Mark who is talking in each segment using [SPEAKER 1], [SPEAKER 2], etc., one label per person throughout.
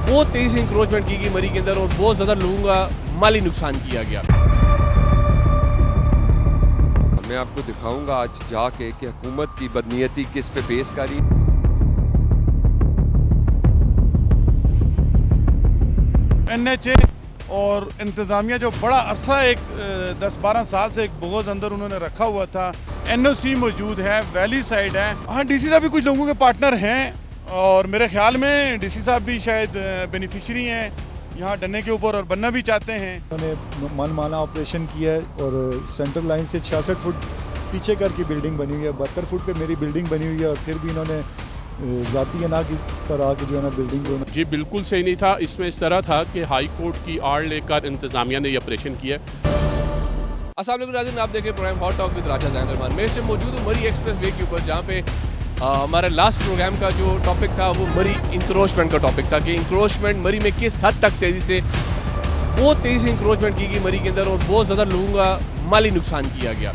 [SPEAKER 1] बहुत तेज़ी से इंक्रोचमेंट की गई मरी के अंदर और बहुत ज़्यादा लोगों का माली नुकसान किया गया।
[SPEAKER 2] मैं आपको दिखाऊंगा आज जाके कि हुकूमत की बदनीयती किस पे पेश करी।
[SPEAKER 3] NHA और इंतज़ामिया जो बड़ा अरसा एक 10-12 साल से एक बोगस अंदर उन्होंने रखा हुआ था। NOC मौजूद है, वैली साइड है। हाँ, DC साहब भी कुछ लोगों के पार्टनर हैं और मेरे ख्याल में DC साहब भी शायद बेनिफिशरी हैं यहाँ डरने के ऊपर और बनना भी चाहते हैं।
[SPEAKER 4] उन्होंने मनमाना ऑपरेशन किया है और सेंट्रल लाइन से 66 फुट पीछे करके बिल्डिंग बनी हुई है, 72 फुट पे मेरी बिल्डिंग बनी हुई है और फिर भी इन्होंने ज़ाती अना की पर आके जो है ना बिल्डिंग को
[SPEAKER 5] जी बिल्कुल सही नहीं था। इसमें इस तरह था कि हाई कोर्ट की आड़ लेकर इंतज़ामिया ने ये ऑपरेशन किया।
[SPEAKER 1] अस्सलाम वालेकुम नाज़रीन, आप देखें प्रोग्राम हॉट टॉक विद राजा ज़ैन रहमान। मेरे से मौजूद हूँ मरी एक्सप्रेस वे के ऊपर, जहाँ पे हमारा लास्ट प्रोग्राम का जो टॉपिक था वो मरी इंक्रोचमेंट का टॉपिक था कि इंक्रोचमेंट मरी में किस हद तक बहुत तेज़ी से इंक्रोचमेंट की गई मरी के अंदर और बहुत ज़्यादा लोगों का माली नुकसान किया गया।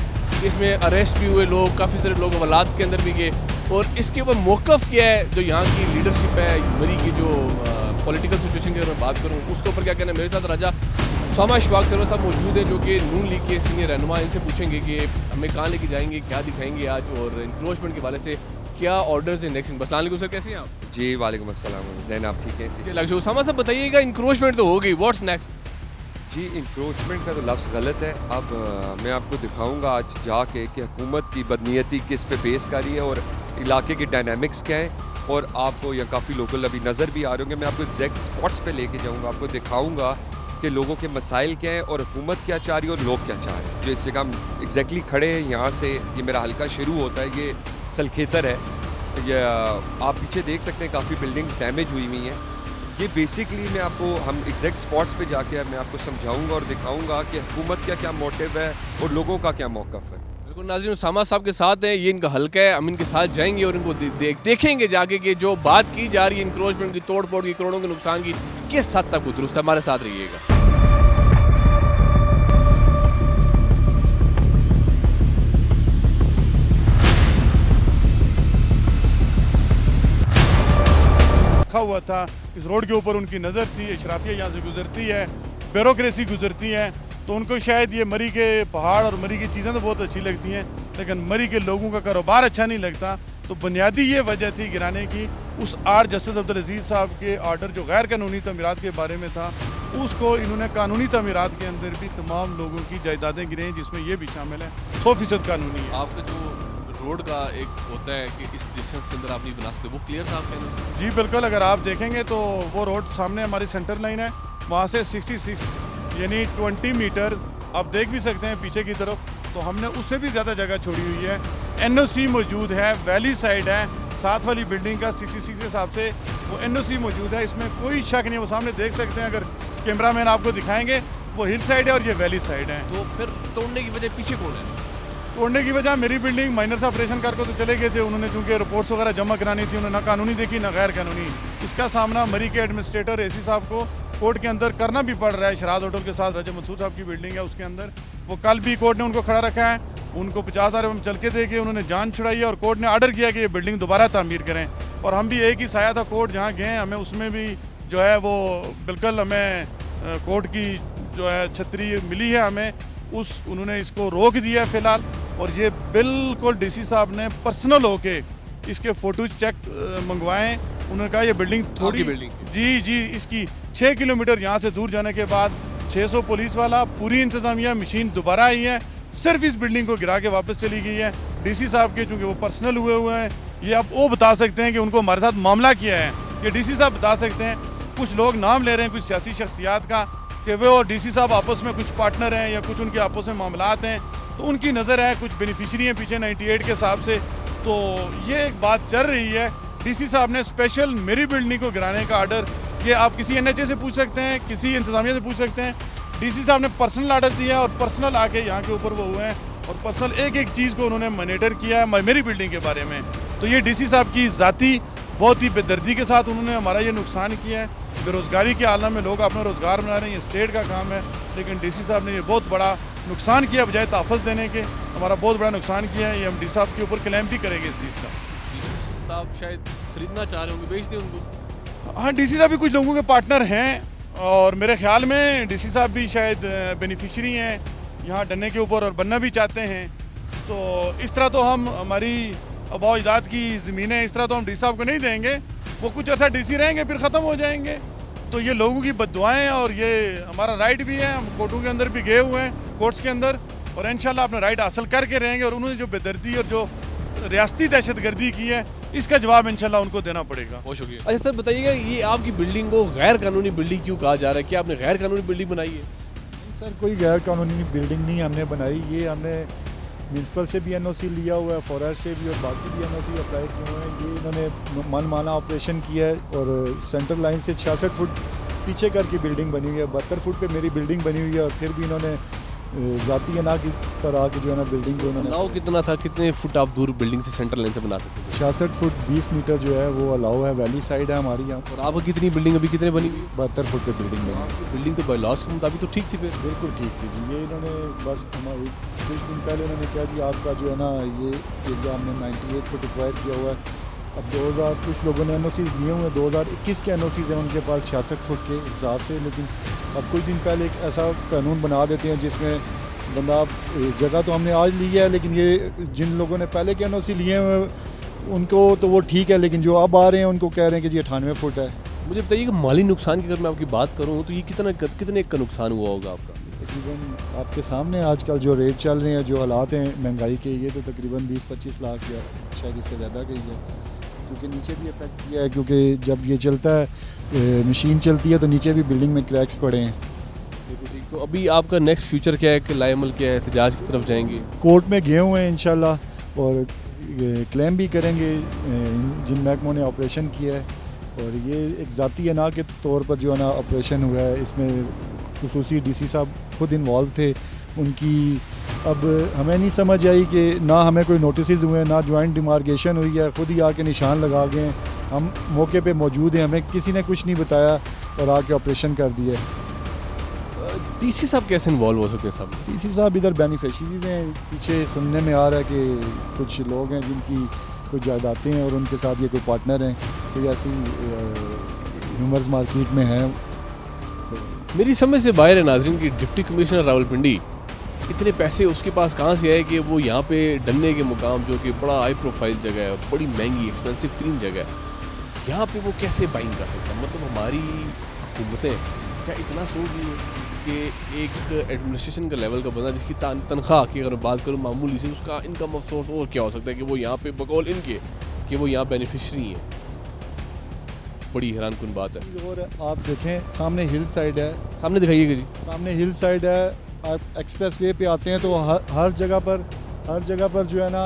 [SPEAKER 1] इसमें अरेस्ट भी हुए लोग, काफ़ी सारे लोग वलाद के अंदर भी गए और इसके ऊपर मौक़िफ़ क्या है जो यहाँ की लीडरशिप है मरी की जो पॉलिटिकल सिचुएशन की अगर मैं बात करूँ उसके ऊपर क्या कहना है। मेरे साथ राजा उसामा इशफाक सरवर साहब मौजूद हैं जो कि नून लीग के सीनियर रहनुमा। इनसे पूछेंगे कि हमें कहाँ लेके जाएंगे, क्या दिखाएंगे आज और इंक्रोचमेंट के वाले से क्या ऑर्डर्स हैं नेक्स्ट। अस्सलाम सर, कैसे हैं आप?
[SPEAKER 2] जी वालेकुम अस्सलाम, जैन आप ठीक हैं?
[SPEAKER 1] जी उसामा साहब बताइएगा, इंक्रोचमेंट तो हो गई, व्हाट्स नेक्स्ट?
[SPEAKER 2] जी इंक्रोचमेंट का तो लफ्ज़ गलत है। अब मैं आपको दिखाऊंगा आज जाके कि हुकूमत की बदनीयती किस पे पेश करी है और इलाके की डायनामिक्स क्या है। और आपको यहाँ काफ़ी लोकल अभी नज़र भी आ रहे होंगे। मैं आपको एग्जैक्ट स्पॉट्स पे लेके जाऊँगा, आपको दिखाऊँगा कि लोगों के मसाइल क्या हैं और हुकूमत क्या चाह रही है और लोग क्या चाह रहे हैं। जो इस जगह हम एग्जैक्टली खड़े हैं, यहाँ से ये मेरा हल्का शुरू होता है, ये सलखेतर है। ये आप पीछे देख सकते हैं काफ़ी बिल्डिंग्स डैमेज हुई हुई हैं। ये बेसिकली मैं आपको हम एग्जैक्ट स्पॉट्स पे जाके मैं आपको समझाऊंगा और दिखाऊंगा कि हुकूमत का क्या मोटिव है और लोगों का क्या मौक़िफ़ है।
[SPEAKER 1] बिल्कुल नाज़रीन, उसामा साहब के साथ है, ये इनका हल्का है, हम इनके साथ जाएंगे और इनको देखेंगे जाके कि जो बात की जा रही है इंक्रोचमेंट की, तोड़ फोड़ की, करोड़ों के नुकसान की, किस हद तक वो दुरुस्त है। हमारे साथ रहिएगा।
[SPEAKER 3] हुआ था इस रोड के ऊपर उनकी नज़र थी, इशराफिया यहाँ से गुजरती है, ब्यूरोक्रेसी गुजरती है, तो उनको शायद ये मरी के पहाड़ और मरी की चीज़ें तो बहुत अच्छी लगती हैं लेकिन मरी के लोगों का कारोबार अच्छा नहीं लगता। तो बुनियादी ये वजह थी गिराने की, उस आर जस्टिस अब्दुल अजीज़ साहब के आर्डर जो गैर कानूनी तमीरात के बारे में था, उसको इन्होंने कानूनी तमीरात के अंदर भी तमाम लोगों की जायदादें गिरे हैं, जिसमें ये भी शामिल है 100% कानूनी है।
[SPEAKER 1] आपका जो रोड का एक होता है कि इस डिस्टेंस के अंदर आप नहीं बना सकते, वो क्लियर था आप कहने से?
[SPEAKER 3] जी बिल्कुल, अगर आप देखेंगे तो वो रोड सामने हमारी सेंटर लाइन है, वहाँ से 66 यानी 20 मीटर आप देख भी सकते हैं पीछे की तरफ, तो हमने उससे भी ज़्यादा जगह छोड़ी हुई है। NOC मौजूद है, वैली साइड है, साथ वाली बिल्डिंग का 66 के हिसाब से वो NOC मौजूद है, इसमें कोई शक नहीं। वो सामने देख सकते हैं, अगर कैमरामैन आपको दिखाएंगे, वो हिल साइड है और ये वैली साइड है।
[SPEAKER 1] तो फिर तोड़ने की वजह पीछे कौन है?
[SPEAKER 3] तोड़ने की वजह मेरी बिल्डिंग, माइनर से ऑपरेशन करके तो चले गए थे उन्होंने, चूँकि रिपोर्ट्स वगैरह जमा करानी थी, उन्होंने ना कानूनी देखी ना गैर कानूनी। इसका सामना मरी के एडमिनिस्ट्रेटर AC साहब को कोर्ट के अंदर करना भी पड़ रहा है। शराज होटल के साथ रजा मंसूर साहब की बिल्डिंग है, उसके अंदर वो कल भी कोर्ट ने उनको खड़ा रखा है, उनको 50,000 रुपये चल के दे के उन्होंने जान छुड़ाई है और कोर्ट ने आर्डर किया कि ये बिल्डिंग दोबारा तामीर करें। और हम भी एक ही साया था कोर्ट जहाँ गए, हमें उसमें भी जो है वो बिल्कुल हमें कोर्ट की जो है छतरी मिली है हमें, उन्होंने इसको रोक दिया है फ़िलहाल। और ये बिल्कुल DC साहब ने पर्सनल होके इसके फ़ोटोज चेक मंगवाएं। उन्होंने कहा ये बिल्डिंग थोड़ी जी इसकी 6 किलोमीटर यहाँ से दूर जाने के बाद 600 पुलिस वाला, पूरी इंतज़ामिया मशीन दोबारा आई है, सिर्फ इस बिल्डिंग को गिरा के वापस चली गई है। DC साहब के चूँकि वो पर्सनल हुए हैं, ये आप वो बता सकते हैं कि उनको हमारे साथ मामला किया है, ये DC साहब बता सकते हैं। कुछ लोग नाम ले रहे हैं कुछ सियासी शख्सियात का कि वो और DC साहब आपस में कुछ पार्टनर हैं या कुछ उनके आपस में मामलात हैं, तो उनकी नज़र है कुछ बेनिफिशरी हैं पीछे 98 के हिसाब से। तो ये एक बात चल रही है, DC साहब ने स्पेशल मेरी बिल्डिंग को गिराने का आर्डर, ये आप किसी NHA से पूछ सकते हैं, किसी इंतज़ामिया से पूछ सकते हैं, DC साहब ने पर्सनल आर्डर दिया और पर्सनल आके यहाँ के ऊपर वो हुए हैं और पर्सनल एक एक चीज़ को उन्होंने मॉनिटर किया है मेरी बिल्डिंग के बारे में। तो ये DC साहब की ज़ाती बहुत ही बेदर्दी के साथ उन्होंने हमारा ये नुकसान किया है। बेरोज़गारी के आलम में लोग अपना रोज़गार बना रहे हैं, ये स्टेट का काम है, लेकिन DC साहब ने ये बहुत बड़ा नुकसान किया, बजाय तहफ़्फ़ुज़ देने के हमारा बहुत बड़ा नुकसान किया है। ये हम DC साहब के ऊपर क्लेम भी करेंगे इस चीज़ का।
[SPEAKER 1] DC साहब शायद खरीदना चाह रहे होंगे, बेच दें उनको।
[SPEAKER 3] हाँ, डीसी साहब भी कुछ लोगों के पार्टनर हैं और मेरे ख्याल में डीसी साहब भी शायद बेनिफिशरी हैं यहाँ डरने के ऊपर और बनना भी चाहते हैं। तो इस तरह तो हम हमारी आबा अजदाद की ज़मीनें इस तरह तो हम डीसी साहब को नहीं देंगे। वो कुछ ऐसा डीसी रहेंगे फिर ख़त्म हो जाएंगे। तो ये लोगों की बद्दुआएं और ये हमारा राइट भी है। हम कोर्टों के अंदर भी गए हुए हैं, कोर्ट्स के अंदर, और इंशाल्लाह अपना राइट हासिल करके रहेंगे। और उन्होंने जो बेदर्दी और जो रियासती दहशतगर्दी की है इसका जवाब इंशाल्लाह उनको देना पड़ेगा।
[SPEAKER 1] बहुत शुक्रिया। अच्छा सर बताइएगा, ये आपकी बिल्डिंग को गैर कानूनी बिल्डिंग क्यों कहा जा रहा है? क्या आपने गैर कानूनी बिल्डिंग बनाई है?
[SPEAKER 4] सर कोई गैर कानूनी बिल्डिंग नहीं हमने बनाई, ये हमने म्यूनसिपल से भी एनओसी लिया हुआ है, फॉरेस्ट से भी, और बाकी भी एनओसी अप्लाई किए हुए हैं। ये इन्होंने मनमाना ऑपरेशन किया है और सेंट्रल लाइन से 66 फुट पीछे करके बिल्डिंग बनी हुई है। 72 फुट पे मेरी बिल्डिंग बनी हुई है और फिर भी इन्होंने ज़ाती अना की पर आके जो है ना बिल्डिंग को इन्होंने
[SPEAKER 1] अलाउ कितना था, कितने फुट आप दूर बिल्डिंग से सेंट्रल लाइन से बना सकते थे?
[SPEAKER 4] 66 फुट 20 मीटर जो है वो अलाउ है। वैली साइड है हमारी यहाँ।
[SPEAKER 1] और आपकी कितनी बिल्डिंग अभी कितने बनी हुई है?
[SPEAKER 4] 72 फुट पे बिल्डिंग बनी है।
[SPEAKER 1] बिल्डिंग तो बाय लॉस के मुताबिक तो ठीक थी फिर?
[SPEAKER 4] बिल्कुल ठीक थी जी। ये इन्होंने बस हमारे कुछ दिन पहले इन्होंने क्या जी आपका जो है ना ये एरिया हमने 98 फुट एक्वायर किया हुआ है। अब 2000 कुछ लोगों ने एनओसी लिए हुए हैं, 2021 के एनओसीज हैं उनके पास 66 फुट के हिसाब से। लेकिन अब कुछ दिन पहले एक ऐसा कानून बना देते हैं जिसमें बंदा जगह तो हमने आज ली है, लेकिन ये जिन लोगों ने पहले के एनओसी लिए हुए उनको तो वो ठीक है, लेकिन जो अब आ रहे हैं उनको कह रहे हैं कि जी 98 फुट है।
[SPEAKER 1] मुझे बताइए कि माली नुकसान की अगर मैं आपकी बात करूँ तो ये कितने का नुकसान हुआ होगा आपका?
[SPEAKER 4] तकरीबन आपके सामने आजकल जो रेट चल रहे हैं, जो हालात हैं महंगाई के, ये तो तकरीबन 20-25 लाख या शायद इससे ज़्यादा गई है। क्योंकि नीचे भी इफेक्ट किया है, क्योंकि जब ये चलता है मशीन चलती है तो नीचे भी बिल्डिंग में क्रैक्स पड़े हैं।
[SPEAKER 1] तो अभी आपका नेक्स्ट फ्यूचर क्या है, कि लाएमल क्या है, एहतजाज की तरफ जाएंगे?
[SPEAKER 4] कोर्ट में गए हुए हैं इंशाल्लाह और क्लेम भी करेंगे जिन महकमों ने ऑपरेशन किया है। और ये एक ज़ाती अना के तौर पर जो है ना ऑपरेशन हुआ है, इसमें खुसूसी डीसी साहब खुद इन्वॉल्व थे। उनकी अब हमें नहीं समझ आई कि ना हमें कोई नोटिस हुए, ना जॉइंट डिमार्केशन हुई है, खुद ही आके निशान लगा गए। हम मौके पे मौजूद हैं, हमें किसी ने कुछ नहीं बताया और आके ऑपरेशन कर दिया।
[SPEAKER 1] डीसी साहब कैसे इन्वॉल्व हो सकते हैं सब?
[SPEAKER 4] डीसी साहब इधर बेनिफिशरीज हैं। पीछे सुनने में आ रहा है कि कुछ लोग हैं जिनकी कुछ जायदादें हैं और उनके साथ ये कोई पार्टनर हैं, कोई ऐसी ह्यूमर्स मार्केट में है। तो
[SPEAKER 1] मेरी समझ से बाहर है नाजरीन की डिप्टी कमिश्नर रावलपिंडी इतने पैसे उसके पास कहाँ से आए कि वो यहाँ पे डरने के मुकाम, जो कि बड़ा हाई प्रोफाइल जगह है, बड़ी महंगी एक्सपेंसिव तीन जगह है, यहाँ पे वो कैसे बाइंग कर सकता है? मतलब हमारी हुकूमतें क्या इतना सोच रही है कि एक एडमिनिस्ट्रेशन का लेवल का बंदा जिसकी तनख्वाह की अगर बात करूँ मामूली से, उसका इनकम ऑफ सोर्स और क्या हो सकता है कि वो यहाँ पे बकौल इनके कि वो यहाँ बेनिफिशरी हैं? बड़ी हैरान कुन बात है।
[SPEAKER 4] और आप देखें सामने हिल साइड है,
[SPEAKER 1] सामने दिखाइएगा जी।
[SPEAKER 4] सामने हिल साइड है। आप एक्सप्रेस वे पे आते हैं तो हर जगह पर जो है ना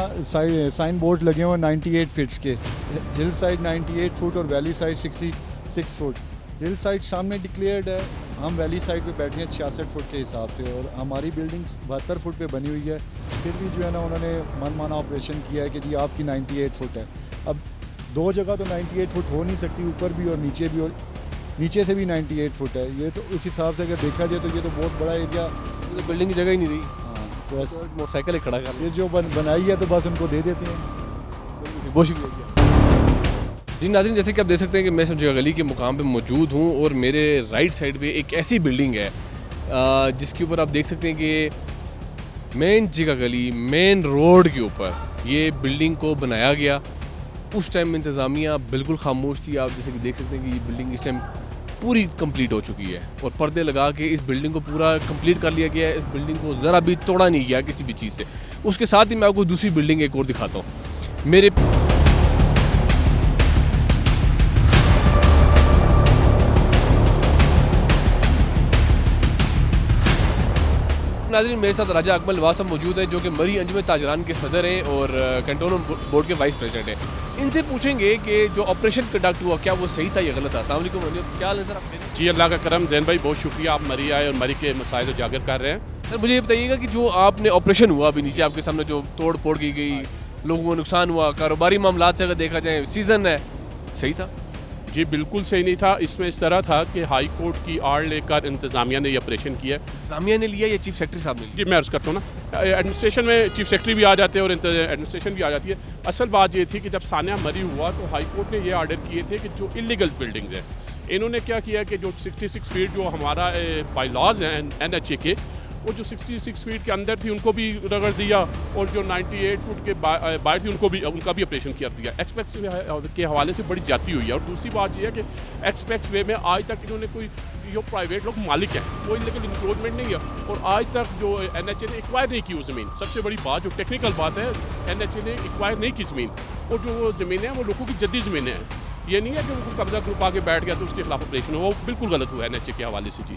[SPEAKER 4] साइन बोर्ड लगे हुए हैं 98 फीट्स के। हिल साइड 98 फुट और valley side 66 foot. Hill side सामने डिक्लेयर्ड है, हम वैली साइड पे बैठे हैं 66 फुट के हिसाब से, और हमारी बिल्डिंग 72 फुट पे बनी हुई है। फिर भी जो है ना उन्होंने मनमाना ऑपरेशन किया है कि जी आपकी 98 फुट है। अब दो जगह तो 98 फुट हो नहीं सकती, ऊपर भी और नीचे भी, और नीचे से भी 98 फुट है। ये तो इस हिसाब से अगर देखा जाए तो ये तो बहुत बड़ा एरिया,
[SPEAKER 1] तो बिल्डिंग की जगह ही नहीं रही।
[SPEAKER 4] हाँ, तो ऐसे
[SPEAKER 1] मोटरसाइकिल ही खड़ा कर
[SPEAKER 4] ये जो बनाई है तो बस उनको दे देते हैं।
[SPEAKER 1] बहुत शुक्रिया जी। नाज़रीन, जैसे कि आप देख सकते हैं कि मैं सब्जी गली के मुकाम पे मौजूद हूँ और मेरे राइट साइड पे एक ऐसी बिल्डिंग है जिसके ऊपर आप देख सकते हैं कि मेन जगह गली मेन रोड के ऊपर ये बिल्डिंग को बनाया गया। उस टाइम इंतज़ामिया बिल्कुल खामोश थी। आप जैसे कि देख सकते हैं कि ये बिल्डिंग इस टाइम पूरी कंप्लीट हो चुकी है और पर्दे लगा के इस बिल्डिंग को पूरा कंप्लीट कर लिया गया है। इस बिल्डिंग को ज़रा भी तोड़ा नहीं गया किसी भी चीज़ से। उसके साथ ही मैं आपको दूसरी बिल्डिंग एक और दिखाता हूँ। मेरे नाज़रीन, मेरे साथ राजा अकमल वासम मौजूद है जो कि मरी अंजुम ताजरान के सदर हैं और कैंटोनमेंट बोर्ड के वाइस प्रेसिडेंट हैं। इनसे पूछेंगे कि जो ऑपरेशन कंडक्ट हुआ क्या वो सही था या गलत था। अस्सलाम वालेकुम रंजीत, क्या हाल है सर आपके?
[SPEAKER 5] जी अल्लाह का करम। जैन भाई बहुत शुक्रिया, आप मरी आए और मरी के मसाइल उजागर कर रहे हैं।
[SPEAKER 1] सर मुझे ये बताइएगा कि जो आपने ऑपरेशन हुआ अभी नीचे आपके सामने जो तोड़ फोड़ की गई, लोगों को नुकसान हुआ, कारोबारी मामला से अगर देखा जाए, सीज़न है, सही था?
[SPEAKER 5] जी बिल्कुल सही नहीं था। इसमें इस तरह था कि हाई कोर्ट की आड़ लेकर इंतज़ामिया ने ये ऑपरेशन किया।
[SPEAKER 1] इंतजामिया ने लिया या चीफ सेक्रेटरी साहब ने लिया?
[SPEAKER 5] जी मैं अर्ज़ करता हूँ ना, एडमिनिस्ट्रेशन में चीफ सेक्रेटरी भी आ जाते हैं और एडमिनिस्ट्रेशन भी आ जाती है। असल बात ये थी कि जब सानिया मरी हुआ तो हाई कोर्ट ने ये आर्डर किए थे कि जो इलीगल बिल्डिंग्स हैं, इन्होंने क्या किया कि जो 66 फीट जो हमारा बाईलॉज हैं NHA के, वो जो 66 फीट के अंदर थी उनको भी रगड़ दिया, और जो 98 फुट के बाहर थी उनका भी ऑपरेशन कर दिया। एक्सपेक्स के हवाले से बड़ी ज्यादती हुई है। और दूसरी बात यह है कि एक्सपेक्स वे में आज तक इन्होंने कोई, जो प्राइवेट लोग मालिक हैं, कोई लेकिन इंक्रोचमेंट नहीं है, और आज तक जो NHA ने एक्वायर नहीं की वो ज़मीन। सबसे बड़ी बात जो टेक्निकल बात है, NHA ने एक्वायर नहीं की ज़मीन, और जो वो ज़मीनें हैं वो लोगों की जद्दी ज़मीनें हैं। ये नहीं है कि उनको कब्जा ग्रुप आके बैठ गया तो उसके खिलाफ ऑपरेशन हो, वो बिल्कुल गलत हुआ है NHA के हवाले से। जी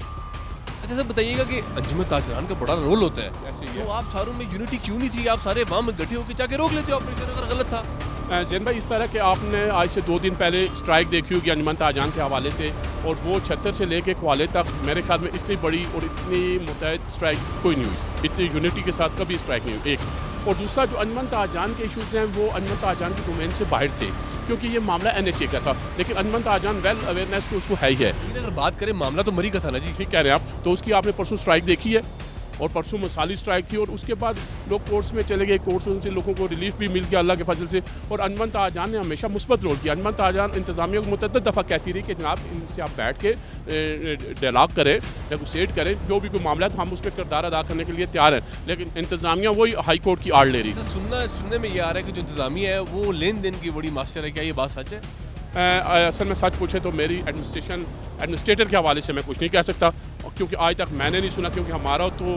[SPEAKER 1] अच्छा सर बताइएगा कि अंजुमन ताजरान का बड़ा रोल होता है,
[SPEAKER 5] ऐसे ही है।
[SPEAKER 1] तो आप सारों में यूनिटी क्यों नहीं थी? आप सारे वहाँ में इकट्ठे होकर जाके रोक लेते ऑपरेशन अगर गलत था।
[SPEAKER 5] जैन भाई, इस तरह के आपने आज से 2 दिन पहले स्ट्राइक देखी होगी अंजुमन ताजरान के हवाले से, और वो 76 से लेके क्वाले तक मेरे ख्याल में इतनी बड़ी और इतनी मुतहद स्ट्राइक कोई नहीं हुई, इतनी यूनिटी के साथ कभी स्ट्राइक नहीं हुई, एक। और दूसरा, जो अंजुमन ताजरान के इशूज़ हैं वो अंजुमन ताजरान की डोमेन से बाहर थे, क्योंकि ये मामला NHA का था, लेकिन अंजुमन ताजरान वेल अवेयरनेस तो उसको है ही है।
[SPEAKER 1] लेकिन अगर बात करें, मामला तो मरी का था ना जी।
[SPEAKER 5] ठीक कह रहे हैं आप। तो उसकी आपने परसों स्ट्राइक देखी है, और परसों मिसाली स्ट्राइक थी, और उसके बाद लोग कोर्ट्स में चले गए, कोर्ट्स से लोगों को रिलीफ भी मिल गया अल्लाह के फजल से। और अंजुमन ताजरान ने हमेशा मुस्बत रोल किया। अंजुमन ताजरान इंतजामिया को मुतअद्दिद दफ़ा कहती रही कि जनाब इनसे आप बैठ के डायलॉग करें, नेगोशिएट करें, जो भी कोई मामला है तो हम उस पर किरदार अदा करने के लिए तैयार हैं, लेकिन इंतजामिया वही हाई कोर्ट की आड़ ले रही।
[SPEAKER 1] सुनने में ये आ रहा है कि जो इंतजामिया है वो लेन देन की बड़ी मास्टर है, क्या ये बात सच है?
[SPEAKER 5] असल में सच पूछे तो मेरी एडमिनिस्ट्रेटर के हवाले से मैं कुछ नहीं कह सकता, क्योंकि आज तक मैंने नहीं सुना, क्योंकि हमारा तो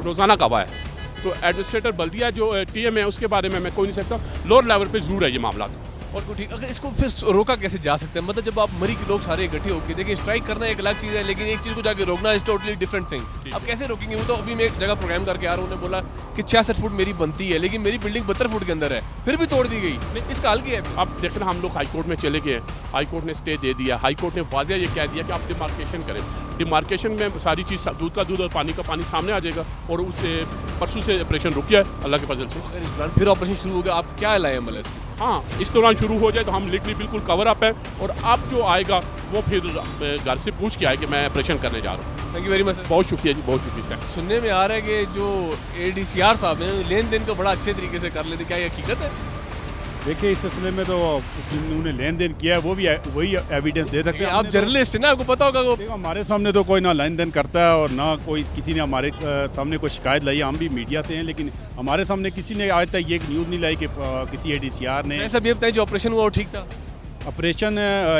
[SPEAKER 5] रोज़ाना गवाह है। तो एडमिनिस्ट्रेटर बल्दिया जो TM है उसके बारे में मैं कोई नहीं सकता। लोअर लेवल पे ज़रूर है ये मामला।
[SPEAKER 1] और कोई ठीक, अगर इसको फिर रोका कैसे जा सकता है? मतलब जब आप मरी के लोग सारे इकट्ठे होकर, देखिए स्ट्राइक करना एक अलग चीज़ है, लेकिन एक चीज़ को जाके रोकना इज टोटली डिफरेंट थिंग। अब कैसे रोकेंगे? वो तो अभी मैं एक जगह प्रोग्राम करके आ रहा हूँ, उन्होंने बोला कि 66 फुट मेरी बनती है, लेकिन मेरी बिल्डिंग 72 फुट के अंदर है, फिर भी तोड़ दी गई। इसका हल क्या है?
[SPEAKER 5] अब देखना, हम लोग हाई कोर्ट में चले गए, हाई कोर्ट ने स्टे दे दिया, हाई कोर्ट ने वाज़ेह ये कह दिया कि आप डिमार्केशन करें। डिमार्केशन में सारी चीज़, दूध का दूध और पानी का पानी सामने आ जाएगा, और उससे परसों से ऑपरेशन रुक गया है अल्लाह के फजल से।
[SPEAKER 1] अगर इस दौरान फिर ऑपरेशन शुरू हो गया, आपका क्या लाए अमल है?
[SPEAKER 5] हाँ, इस दौरान शुरू हो जाए तो हम लिटरली बिल्कुल कवर अप है, और अब जो आएगा वो फिर घर से पूछ के आए कि मैं ऑपरेशन करने जा रहा हूँ।
[SPEAKER 1] Thank you very much.
[SPEAKER 5] बहुत शुक्रिया जी, बहुत शुक्रिया।
[SPEAKER 1] सुनने में आ रहा है कि जो ADCR साहब हैं लेन देन को बड़ा अच्छे तरीके से कर लेते, क्या ये हकीकत है?
[SPEAKER 6] देखिए, इस सिलसिले में तो उन्होंने लेन देन किया है, वो भी वही एविडेंस दे सकते हैं।
[SPEAKER 1] आप जर्नलिस्ट हैं ना, आपको पता होगा।
[SPEAKER 6] देखो, हमारे सामने तो कोई ना लेन देन करता है और ना कोई किसी ने हमारे सामने कोई शिकायत लाई। हम भी मीडिया से हैं, लेकिन हमारे सामने किसी ने आज तक ये न्यूज़ नहीं लाई कि किसी ADCR ने।
[SPEAKER 1] सब ये बताइए, जो ऑपरेशन हुआ वो ठीक था?
[SPEAKER 6] ऑपरेशन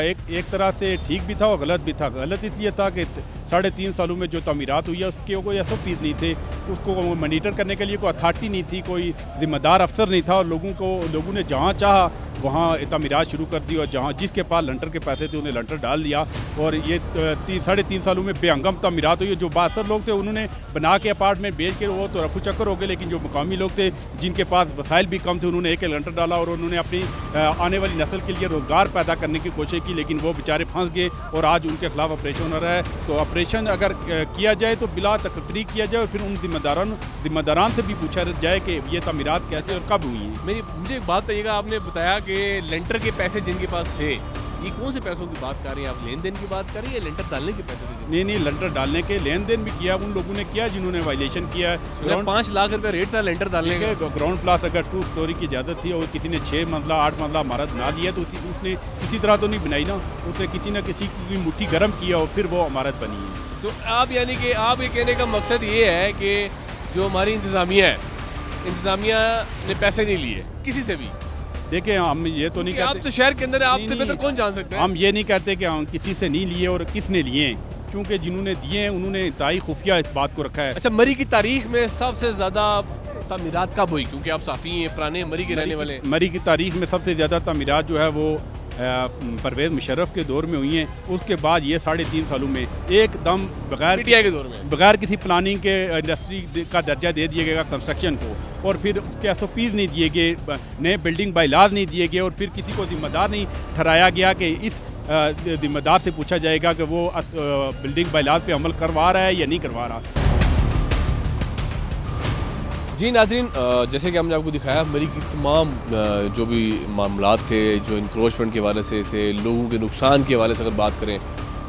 [SPEAKER 6] एक तरह से ठीक भी था और गलत भी था। गलत इसलिए था कि 3.5 सालों में जो तमीरात हुई है उसके कोई SOPs नहीं थे, उसको मॉनिटर करने के लिए कोई अथॉरिटी नहीं थी, कोई जिम्मेदार अफसर नहीं था, और लोगों ने जहाँ चाहा वहाँ तमीरात शुरू कर दी, और जहाँ जिसके पास लंटर के पैसे थे उन्हें लंटर डाल दिया। और ये 3.5 सालों में बेहंगम तमीरात हुई। जो बासर लोग थे उन्होंने बना के अपार्टमेंट बेच के वो तो रफू चक्कर हो गए, लेकिन जो मुकामी लोग थे जिनके पास वसाइल भी कम थे उन्होंने एक लंटर डाला, और उन्होंने अपनी आने वाली नस्ल के लिए रोज़गार पैदा करने की कोशिश की, लेकिन वो बेचारे फंस गए, और आज उनके खिलाफ ऑपरेशन हो रहा है। तो ऑपरेशन अगर किया जाए तो बिला तकरीर किया जाए, और फिर उन जिम्मेदारान से भी पूछा जाए कि ये तमीरात कैसे और कब हुई हैं।
[SPEAKER 1] मुझे एक बात बताइएगा, आपने बताया कि लेंटर के पैसे जिनके पास थे, ये कौन से पैसों की बात कर रहे हैं आप? लेन देन की बात कर रही है, लेंटर डालने के पैसे थे?
[SPEAKER 6] नहीं, लेंटर डालने के लेन देन भी किया उन लोगों ने किया जिन्होंने वायलेशन किया है।
[SPEAKER 1] 5 लाख रुपए रेट था लेंटर डालने का।
[SPEAKER 6] ग्राउंड प्लस अगर 2 स्टोरी की इजाज़त थी और किसी ने 6 मंजिला 8 मंजिला इमारत बना दिया तो उसने किसी तरह तो नहीं बनाई ना, उसने किसी न किसी की मुट्ठी गर्म किया और फिर वो इमारत बनी है।
[SPEAKER 1] तो आप यानी कि आप ये कहने का मकसद ये है कि जो हमारी इंतज़ामिया है, इंतज़ामिया ने पैसे नहीं लिए किसी से भी?
[SPEAKER 6] देखिए, हम ये तो नहीं कहते,
[SPEAKER 1] आप तो शहर के अंदर है, आपसे बेहतर कौन जान सकता है?
[SPEAKER 6] हम ये नहीं कहते कि हम किसी से नहीं लिए और किसने लिए, क्योंकि जिन्होंने दिए हैं उन्होंने इंतहाई खुफिया इस बात को रखा है।
[SPEAKER 1] अच्छा, मरी की तारीख में सबसे ज़्यादा तमीरात कब हुई? क्योंकि आप साफ़ी हैं, पुराने मरी के रहने वाले।
[SPEAKER 6] मरी की तारीख में सबसे ज़्यादा तमीरात जो है वो परवेज़ मुशर्रफ के दौर में हुई हैं। उसके बाद ये 3.5 सालों में एकदम बगैर
[SPEAKER 1] PTI के दौर में
[SPEAKER 6] बगैर किसी प्लानिंग के इंडस्ट्री का दर्जा दे दिया गया कंस्ट्रक्शन को, और फिर उसके SOPs नहीं दिए गए, नए बिल्डिंग बाइलाज नहीं दिए गए, और फिर किसी को जिम्मेदार नहीं ठहराया गया कि इस जिम्मेदार से पूछा जाएगा कि वो बिल्डिंग बाइलाज पे अमल करवा रहा है या नहीं करवा रहा।
[SPEAKER 1] जी नाज़रीन, जैसे कि हमने आपको दिखाया मरी की तमाम जो भी मामलात थे, जो इंक्रोचमेंट के हवाले से थे, लोगों के नुकसान के हवाले से अगर बात करें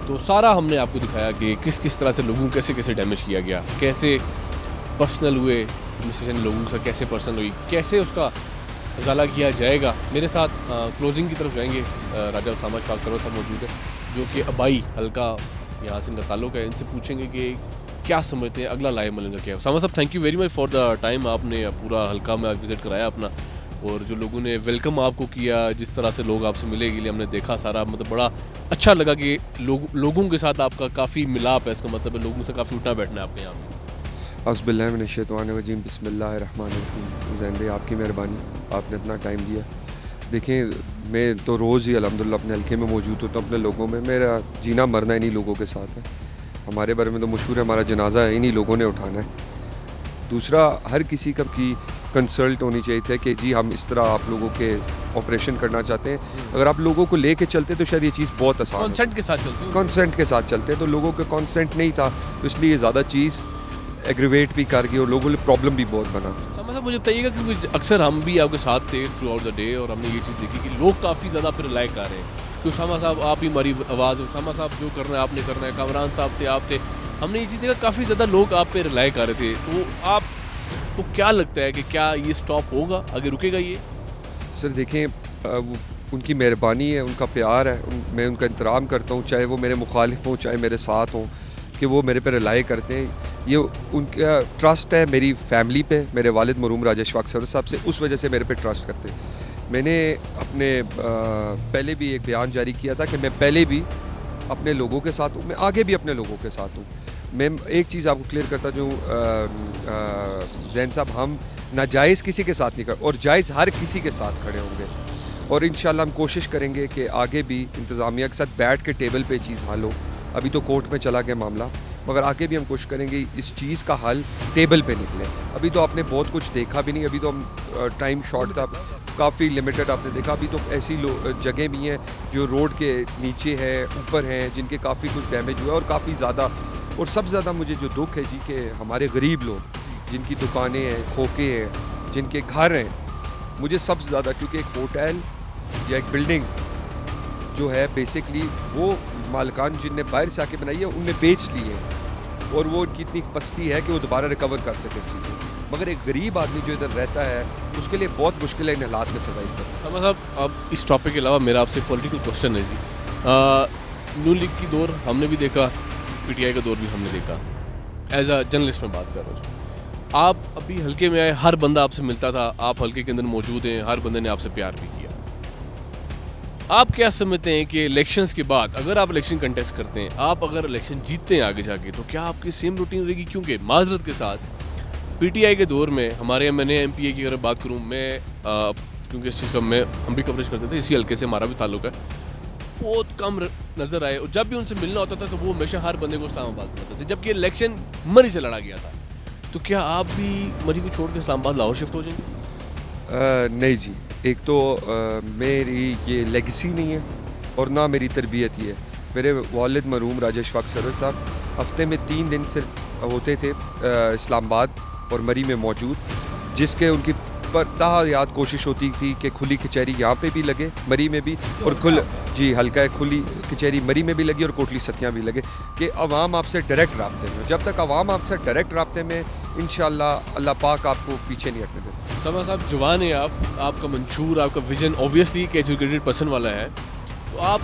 [SPEAKER 1] तो सारा हमने आपको दिखाया कि किस किस तरह से लोगों को कैसे कैसे डैमेज किया गया, कैसे पर्सनल हुए एडमिनिस्ट्रेशन लोगों के साथ, कैसे पर्सनल हुई, कैसे उसका अजाला किया जाएगा। मेरे साथ क्लोजिंग की तरफ जाएंगे राजा उसामा शाह सरवर साहब मौजूद है, जो कि अबाई हल्का यहाँ से इनका ताल्लुक है। इनसे पूछेंगे कि क्या समझते हैं अगला लाए मलन का क्या है। उसामा साहब, thank you very much for the time, आपने पूरा हल्का में विज़िट कराया अपना, और जो लोगों ने वेलकम आपको किया, जिस तरह से लोग आपसे मिले के लिए हमने देखा सारा, मतलब बड़ा अच्छा लगा कि लोगों के साथ आपका काफ़ी मिलाप है। इसका मतलब है लोगों से काफ़ी उठना बैठना है आपके यहाँ पे।
[SPEAKER 2] औज़ुबिल्लाहिमिनश्शैतानिर्रजीम, बिस्मिल्लाहिर्रहमानिर्रहीम। ज़ैन भाई, आपकी मेहरबानी, आपने इतना टाइम दिया। देखें, मैं तो रोज़ ही अल्हम्दुलिल्लाह अपने हल्के में मौजूद होता हूँ, अपने लोगों में। मेरा जीना मरना इन्हीं लोगों के साथ है। हमारे बारे में तो मशहूर है, हमारा जनाजा है इन्हीं लोगों ने उठाना है। दूसरा, हर किसी का की कंसल्ट होनी चाहिए था कि जी हम इस तरह आप लोगों के ऑपरेशन करना चाहते हैं। अगर आप लोगों को लेके चलते तो शायद ये चीज़ बहुत आसान,
[SPEAKER 1] कॉन्सेंट के साथ चलते हैं,
[SPEAKER 2] कॉन्सेंट के साथ चलते हैं, तो लोगों का कॉन्सेंट नहीं था, तो इसलिए ज़्यादा चीज़ एग्रीवेट भी कर गई और लोगों के लिए प्रॉब्लम भी बहुत बना।
[SPEAKER 1] साहब मुझे बताइएगा, क्योंकि अक्सर हम भी आपके साथ थे थ्रू आउट द डे, और हमने ये चीज़ देखी कि लोग काफ़ी ज़्यादा फिर रिलाई कर रहे हैं कि उसामा साहब आप ही हमारी आवाज़, उसामा साहब जो करना है आपने करना है, कामरान साहब थे, आप थे। हमने ये चीज़ देखा काफ़ी ज़्यादा लोग आप पे रिलाई कर रहे थे। तो आपको क्या लगता है कि क्या ये स्टॉप होगा, आगे रुकेगा ये?
[SPEAKER 2] सर देखें, उनकी मेहरबानी है, उनका प्यार है, मैं उनका एहतराम करता हूँ, चाहे वो मेरे मुखालिफ हों चाहे मेरे साथ हों, कि वो मेरे पे रिलाई करते हैं। ये उनका ट्रस्ट है मेरी फैमिली पे, मेरे वालिद मरहूम राजा इशफाक सरवर साहब से, उस वजह से मेरे पे ट्रस्ट करते हैं। मैंने अपने पहले भी एक बयान जारी किया था कि मैं पहले भी अपने लोगों के साथ हूँ, मैं आगे भी अपने लोगों के साथ हूँ। मैं एक चीज़ आपको क्लियर करता जो जैन साहब, हम नाजायज़ किसी के साथ नहीं कर, और जायज़ हर किसी के साथ खड़े होंगे, और इंशाल्लाह हम कोशिश करेंगे कि आगे भी इंतज़ामिया के साथ बैठ के टेबल पे चीज़ हल हो। अभी तो कोर्ट में चला गया मामला, मगर आगे भी हम कोशिश करेंगे इस चीज़ का हल टेबल पे निकले। अभी तो आपने बहुत कुछ देखा भी नहीं, अभी तो हम टाइम शॉर्ट था, काफ़ी लिमिटेड आपने देखा। अभी तो ऐसी जगह भी हैं जो रोड के नीचे है, ऊपर हैं, जिनके काफ़ी कुछ डैमेज हुआ, और काफ़ी ज़्यादा। और सबसे ज़्यादा मुझे जो दुख है जी, कि हमारे गरीब लोग जिनकी दुकानें हैं, खोके हैं, जिनके घर हैं, मुझे सबसे ज़्यादा, क्योंकि एक होटल या एक बिल्डिंग जो है बेसिकली वो मालिकान जिनने बाहर से आके बनाई है उनने बेच ली है, और वो उनकी इतनी पसली है कि वो दोबारा रिकवर कर सके इस चीज़ को। मगर एक गरीब आदमी जो इधर रहता है उसके लिए बहुत मुश्किल है इन हालात में सर्वाइव करना।
[SPEAKER 1] सामा साहब, अब इस टॉपिक के अलावा मेरा आपसे पॉलिटिकल क्वेश्चन है जी। न्यू लीग की दौर हमने भी देखा, पीटीआई का दौर भी हमने देखा। एज अ जर्नलिस्ट में बात कर रहा हूँ, आप अभी हल्के में आए, हर बंदा आपसे मिलता था, आप हल्के के अंदर मौजूद हैं, हर बंदे ने आपसे प्यार भी किया। आप क्या समझते हैं कि इलेक्शंस के बाद अगर आप इलेक्शन कंटेस्ट करते हैं, आप अगर इलेक्शन जीतते हैं आगे जाके, तो क्या आपकी सेम रूटीन रहेगी? क्योंकि माजरत के साथ पीटीआई के दौर में हमारे एमएनए की अगर बात करूं मैं, क्योंकि इस चीज़ का हम भी कवरेज करते थे, इसी हल्के से हमारा भी ताल्लुक है, बहुत कम नज़र आए, और जब भी उनसे मिलना होता था तो वो हमेशा हर बंदे को इस्लामाबाद बुलाते थे, जबकि इलेक्शन मरी से लड़ा गया था। तो क्या आप भी मरी को छोड़ के इस्लामाबाद लाहौर शिफ्ट हो जाएंगे?
[SPEAKER 2] नहीं जी, एक तो मेरी ये लेगेसी नहीं है, और ना मेरी तरबियत ही है। मेरे वालिद मरहूम राजा इशफाक सरवर साहब हफ्ते में 3 दिन सिर्फ होते थे इस्लामाबाद और मरी में मौजूद, जिसके उनकी याद कोशिश होती थी कि खुली कचहरी यहाँ पे भी लगे, मरी में भी, और हल्का है खुली कचहरी मरी में भी लगी और कोटली सतियाँ भी लगे, कि अवाम आपसे डायरेक्ट राब्ते में। जब तक अवाम आपसे डायरेक्ट राब्ते में, इंशाल्लाह अल्लाह पाक आपको पीछे नहीं हटने देते।
[SPEAKER 1] सामा साहब, जवान है आप, आपका मंशूर, आपका विजन ऑब्वियसली एक एजुकेटेड पर्सन वाला है, तो आप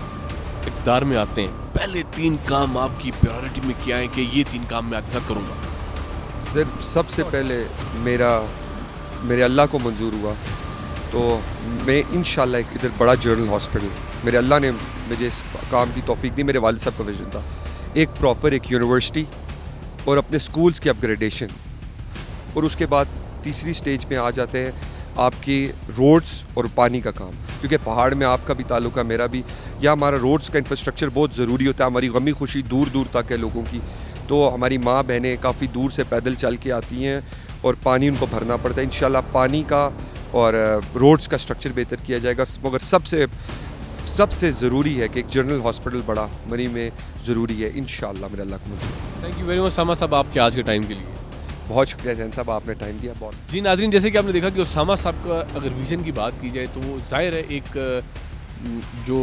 [SPEAKER 1] इक़्तिदार में आते हैं, पहले 3 काम आपकी प्रायोरिटी में क्या है कि ये 3 काम मैं आपके साथ करूँगा?
[SPEAKER 2] सर, सबसे पहले मेरे अल्लाह को मंजूर हुआ तो मैं इंशाल्लाह एक इधर बड़ा जनरल हॉस्पिटल, मेरे अल्लाह ने मुझे इस काम की तौफीक दी, मेरे वालिद साहब का विजन था, एक प्रॉपर एक यूनिवर्सिटी और अपने स्कूल्स की अपग्रेडेशन, और उसके बाद तीसरी स्टेज पे आ जाते हैं आपकी रोड्स और पानी का काम, क्योंकि पहाड़ में आपका भी ताल्लुक है, मेरा भी। यहाँ हमारा रोड्स का इंफ्रास्ट्रक्चर बहुत ज़रूरी होता है, हमारी गमी खुशी दूर दूर तक है लोगों की, तो हमारी माँ बहनें काफ़ी दूर से पैदल चल के आती हैं और पानी उनको भरना पड़ता है। इंशाल्लाह पानी का और रोड्स का स्ट्रक्चर बेहतर किया जाएगा, मगर सबसे ज़रूरी है कि एक जनरल हॉस्पिटल बड़ा मरी में ज़रूरी है, इंशाल्लाह मेरे अल्लाह को मंजूर।
[SPEAKER 1] थैंक यू वेरी मच सामा साहब आपके आज के टाइम के लिए।
[SPEAKER 2] बहुत शुक्रिया जैन साहब, आपने टाइम दिया बहुत।
[SPEAKER 1] जी नाज़रीन, जैसे कि आपने देखा कि उसामा साहब का अगर विज़न की बात की जाए तो वो ज़ाहिर है एक जो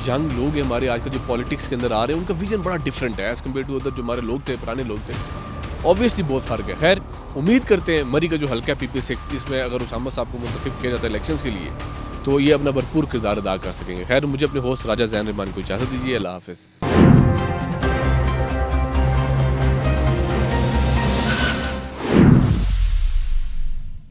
[SPEAKER 1] यंग लोग हैं हमारे आजकल जो पॉलिटिक्स के अंदर आ रहे हैं, उनका विज़न बड़ा डिफरेंट है एज़ कम्पेयर टू अदर जो हमारे लोग थे, पुराने लोग थे। ऑब्वियसली बहुत फ़र्क है। खैर, उम्मीद करते हैं मरी का जो हल्का PP6 इसमें अगर उसामा साहब को मुंतखब किया जाता है इलेक्शंस के लिए तो ये अपना भरपूर किरदार अदा कर सकेंगे। खैर, मुझे अपने होस्ट राजा ज़ैन रहमान को इजाज़त दीजिए। अल्लाह हाफ़िज़।